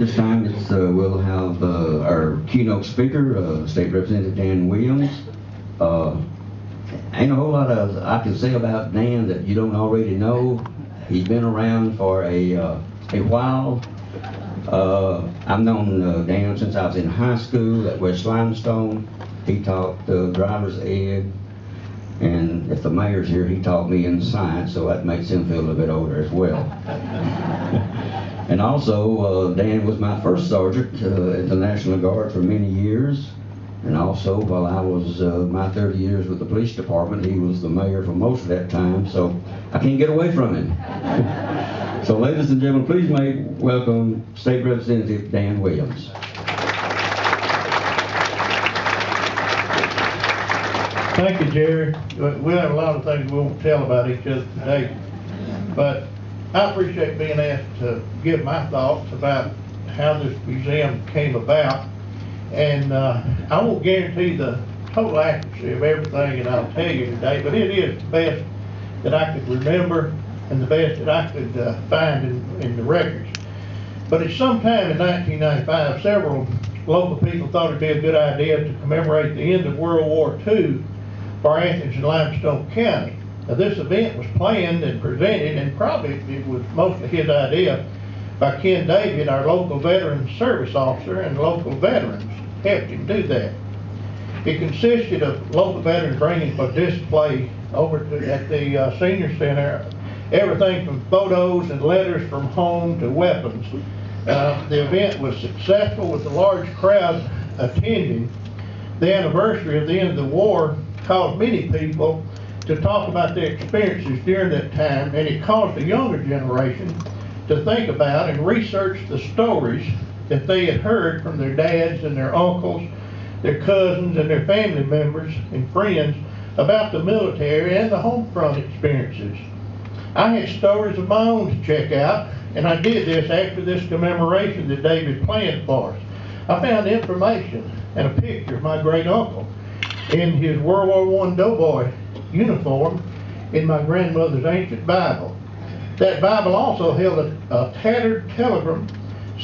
this time we'll have our keynote speaker, State Representative Dan Williams. Ain't a whole lot I can say about Dan that you don't already know. He's been around for a while. I've known Dan since I was in high school at West Limestone. He taught driver's ed, and if the mayor's here, he taught me in science, so that makes him feel a little bit older as well. And also, Dan was my first sergeant at the National Guard for many years. And also, while I was my 30 years with the police department, he was the mayor for most of that time, so I can't get away from him. So ladies and gentlemen, please welcome State Representative Dan Williams. Thank you, Jerry. We have a lot of things we won't tell about each other today, but I appreciate being asked to give my thoughts about how this museum came about. And I won't guarantee the total accuracy of everything that I'll tell you today, but it is the best that I could remember and the best that I could find in the records. But at some time in 1995, several local people thought it'd be a good idea to commemorate the end of World War II for Athens and Limestone County. Now, this event was planned and presented, and probably it was mostly his idea, by Ken David, our local veteran service officer, and local veterans helped him do that. It consisted of local veterans bringing for display over at the senior center everything from photos and letters from home to weapons. The event was successful with a large crowd attending. The anniversary of the end of the war caused many people to talk about their experiences during that time, and it caused the younger generation to think about and research the stories that they had heard from their dads and their uncles, their cousins and their family members and friends about the military and the home front experiences. I had stories of my own to check out, and I did this after this commemoration that David planned for us. I found information and a picture of my great uncle in his World War I doughboy uniform in my grandmother's ancient Bible. That Bible also held a tattered telegram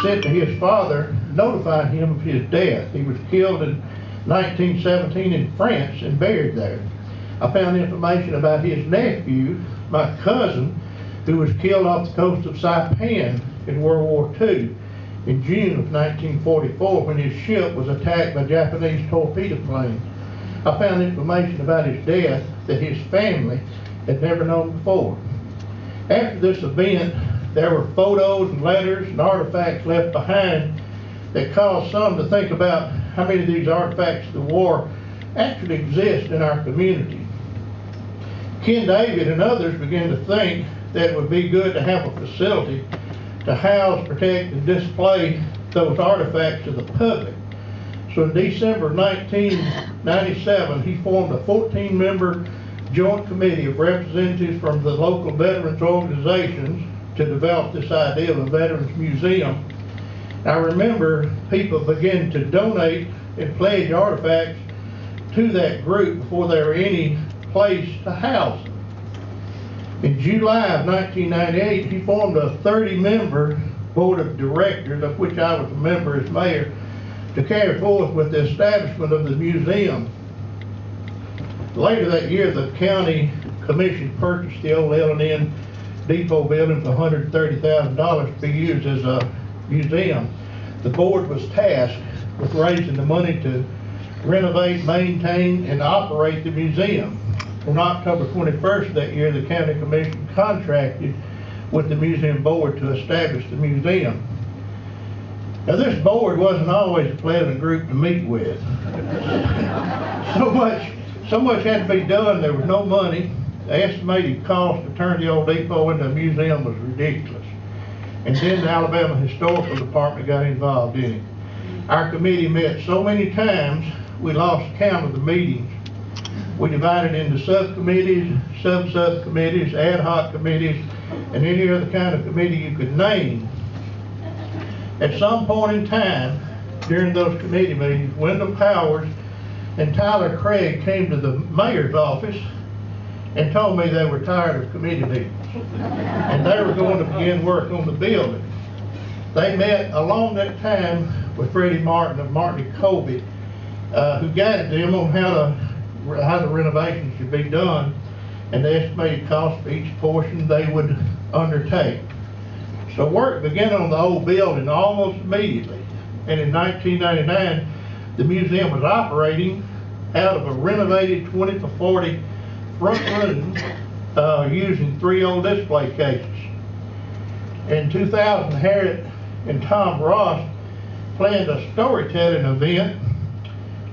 sent to his father notifying him of his death. He was killed in 1917 in France and buried there. I found information about his nephew, my cousin, who was killed off the coast of Saipan in World War II in June of 1944 when his ship was attacked by Japanese torpedo planes. I found information about his death that his family had never known before. After this event, there were photos and letters and artifacts left behind that caused some to think about how many of these artifacts of the war actually exist in our community. Ken David and others began to think that it would be good to have a facility to house, protect, and display those artifacts to the public. So in December of 1997, he formed a 14-member joint committee of representatives from the local veterans organizations to develop this idea of a veterans museum. I remember people began to donate and pledge artifacts to that group before there were any place to house them. In July of 1998, he formed a 30-member board of directors, of which I was a member as mayor, to carry forth with the establishment of the museum. Later that year, the county commission purchased the old L&N depot building for $130,000 to be used as a museum. The board was tasked with raising the money to renovate, maintain, and operate the museum. On October 21st of that year, the county commission contracted with the museum board to establish the museum. Now, this board wasn't always a pleasant group to meet with. So much had to be done. There was no money. The estimated cost to turn the old depot into a museum was ridiculous. And then the Alabama Historical Department got involved in it. Our committee met so many times, we lost count of the meetings. We divided into subcommittees, sub-subcommittees, ad hoc committees, and any other kind of committee you could name. At some point in time, during those committee meetings, Wyndham Powers and Tyler Craig came to the mayor's office and told me they were tired of committee meetings and they were going to begin work on the building. They met along that time with Freddie Martin of Martin and Colby, who guided them on how the renovations should be done and the estimated cost for each portion they would undertake. So work began on the old building almost immediately, and in 1999 the museum was operating out of a renovated 20-by-40 front room using 3 old display cases. In 2000, Harriet and Tom Ross planned a storytelling event,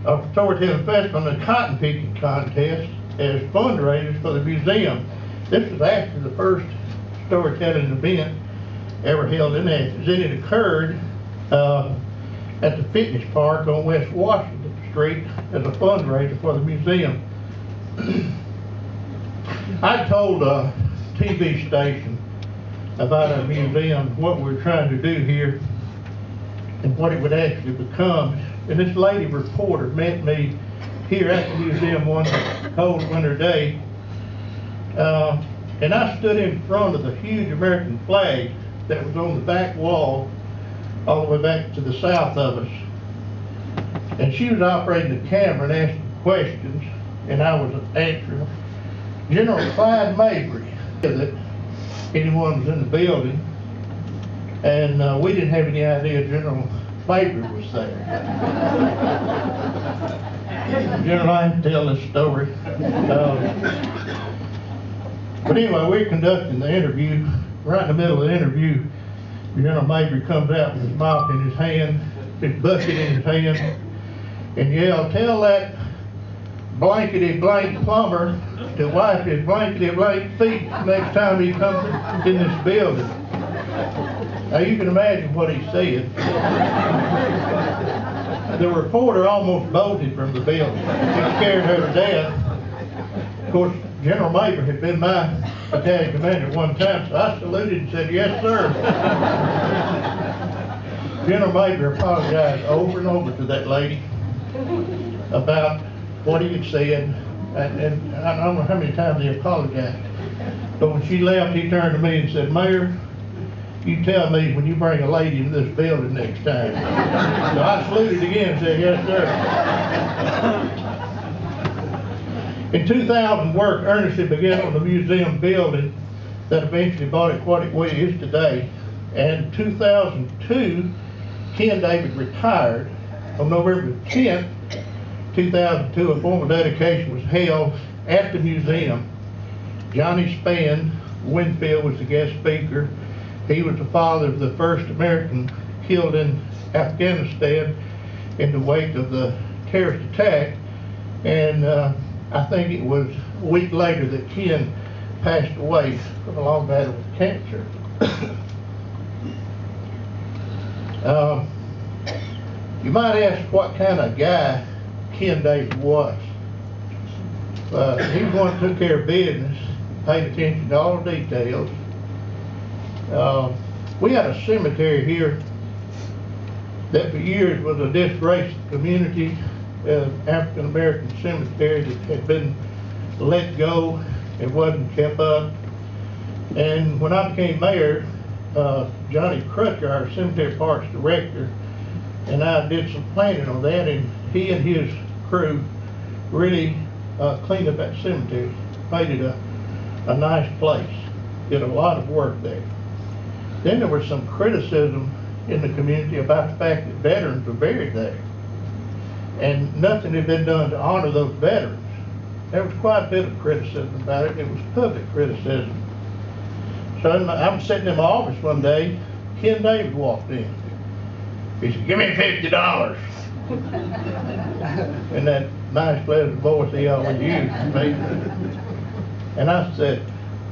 a storytelling festival, and a cotton picking contest as fundraisers for the museum. This was after the first storytelling event ever held in Athens, and it occurred at the fitness park on West Washington Street as a fundraiser for the museum. I told a TV station about our museum, what we're trying to do here and what it would actually become. And this lady reporter met me here at the museum one cold winter day, and I stood in front of the huge American flag that was on the back wall all the way back to the south of us. And she was operating the camera and asking questions, and I was answering them. General Clyde Mabry, that anyone was in the building, and we didn't have any idea General Mabry was there. General, I can tell this story. But anyway, we're conducting the interview. Right in the middle of the interview, General Mabry comes out with his mop in his hand, his bucket in his hand, and yelled, "Tell that blankety blank plumber to wipe his blankety blank feet next time he comes in this building." Now you can imagine what he said. The reporter almost bolted from the building. It scared her to death. Of course, General Mabry had been my battalion commander at one time, so I saluted and said, "Yes, sir." General Mabry apologized over and over to that lady about what he had said, and I don't know how many times he apologized. But when she left, he turned to me and said, "Mayor, you tell me when you bring a lady into this building next time." So I saluted again and said, "Yes, sir." In 2000, work earnestly began on the museum building that eventually brought it what it is today. And in 2002, Ken David retired. On November 10th, 2002, a formal dedication was held at the museum. Johnny Spann Winfield was the guest speaker. He was the father of the first American killed in Afghanistan in the wake of the terrorist attack. And I think it was a week later that Ken passed away from a long battle with cancer. You might ask what kind of guy Ken David was. He was one that took care of business, paid attention to all the details. We had a cemetery here that for years was a disgraced community, African American cemetery that had been let go and wasn't kept up. And when I became mayor, Johnny Crutcher, our cemetery parks director, and I did some planning on that, and he and his crew really cleaned up that cemetery, made it a nice place, did a lot of work there. Then there was some criticism in the community about the fact that veterans were buried there, and nothing had been done to honor those veterans. There was quite a bit of criticism about it. It was public criticism. So I'm sitting in my office one day, Ken David walked in. He said, "Give me $50. In that nice pleasant voice he always used to me. And I said,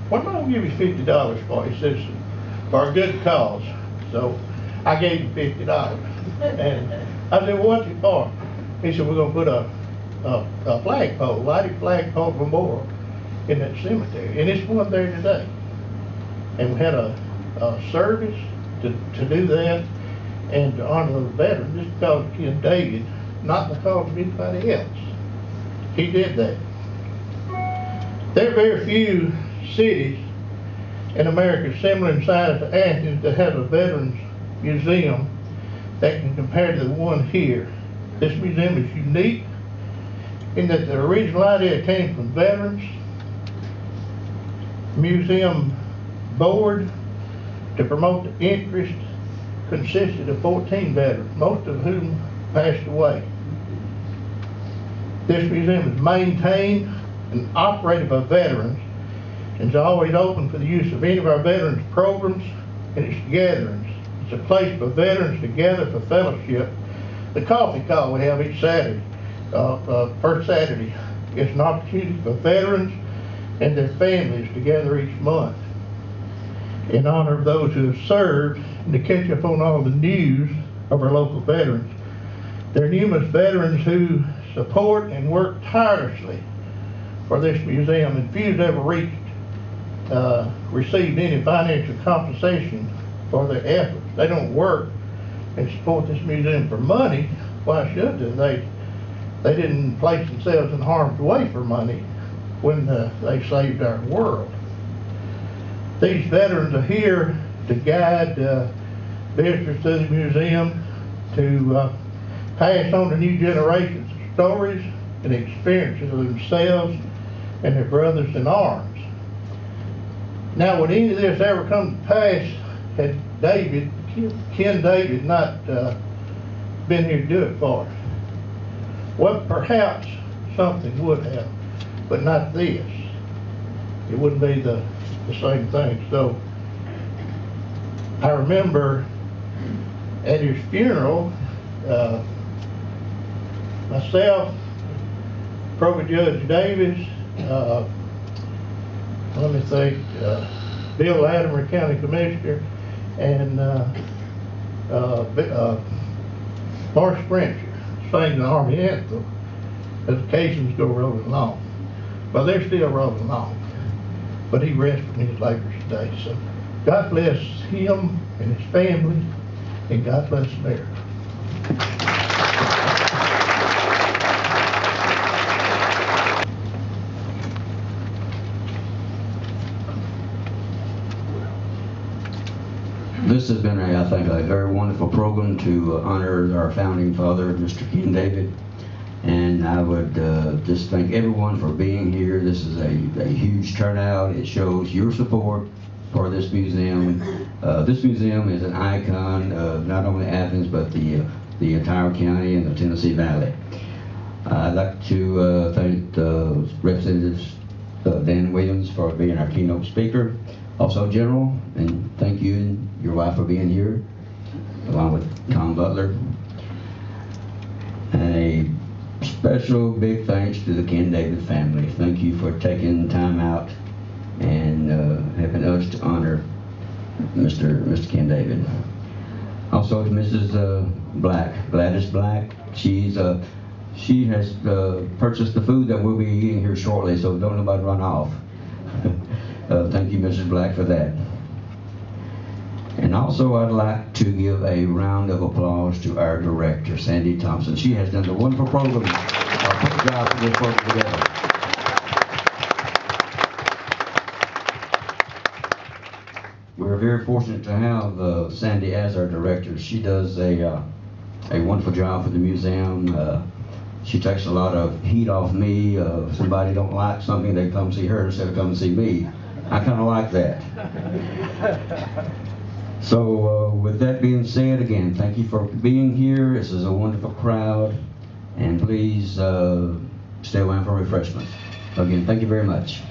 "What am I going to give you $50 for?" He says, "For a good cause." So I gave him $50. And I said, "Well, what's it for?" He said, "We're going to put a flagpole, lighted flagpole memorial in that cemetery." And it's one there today. And we had a service to do that and to honor those veterans just because of Ken David, not because of anybody else. He did that. There are very few cities in America similar in size to Athens that have a veterans museum that can compare to the one here. This museum is unique in that the original idea came from veterans. Museum board, to promote the interest, consisted of 14 veterans, most of whom passed away. This museum is maintained and operated by veterans and is always open for the use of any of our veterans programs and its gatherings. It's a place for veterans to gather for fellowship. The coffee call we have each Saturday, first Saturday, is an opportunity for veterans and their families to gather each month in honor of those who have served and to catch up on all the news of our local veterans. There are numerous veterans who support and work tirelessly for this museum, and few have ever received any financial compensation for their efforts. They don't work and support this museum for money. Why should they? They didn't place themselves in harm's way for money when they saved our world. These veterans are here to guide visitors to the museum, to pass on to new generations of stories and experiences of themselves and their brothers in arms. Now, would any of this ever come to pass had Ken David not been here to do it for us? Well, perhaps something would have, but not this. It wouldn't be the same thing. So I remember at his funeral, myself, Probate Judge Davis, let me think, Bill Latimer, County Commissioner, and Mark Spencer sang the Army anthem as occasions go rolling along. Well, they're still rolling along, but he rests from his labors today. So God bless him and his family, and God bless America. This has been, I think, a very wonderful program to honor our founding father, Mr. Ken David. And I would just thank everyone for being here. This is a huge turnout. It shows your support for this museum. This museum is an icon of not only Athens, but the entire county and the Tennessee Valley. I'd like to thank Representative Dan Williams for being our keynote speaker. Also, General, and thank you and your wife for being here, along with Tom Butler. And a special big thanks to the Ken David family. Thank you for taking time out and helping us to honor Mr. Ken David. Also to Mrs. Black, Gladys Black. She has purchased the food that we'll be eating here shortly, so don't nobody run off. Thank you, Mrs. Black, for that. And also, I'd like to give a round of applause to our director, Sandy Thompson. She has done a wonderful program, put the job for this program together. We're very fortunate to have Sandy as our director. She does a wonderful job for the museum. She takes a lot of heat off me. If somebody don't like something, they come see her instead of come see me. I kind of like that. So with that being said, again, thank you for being here. This is a wonderful crowd, and please stay around for refreshments. Again, thank you very much.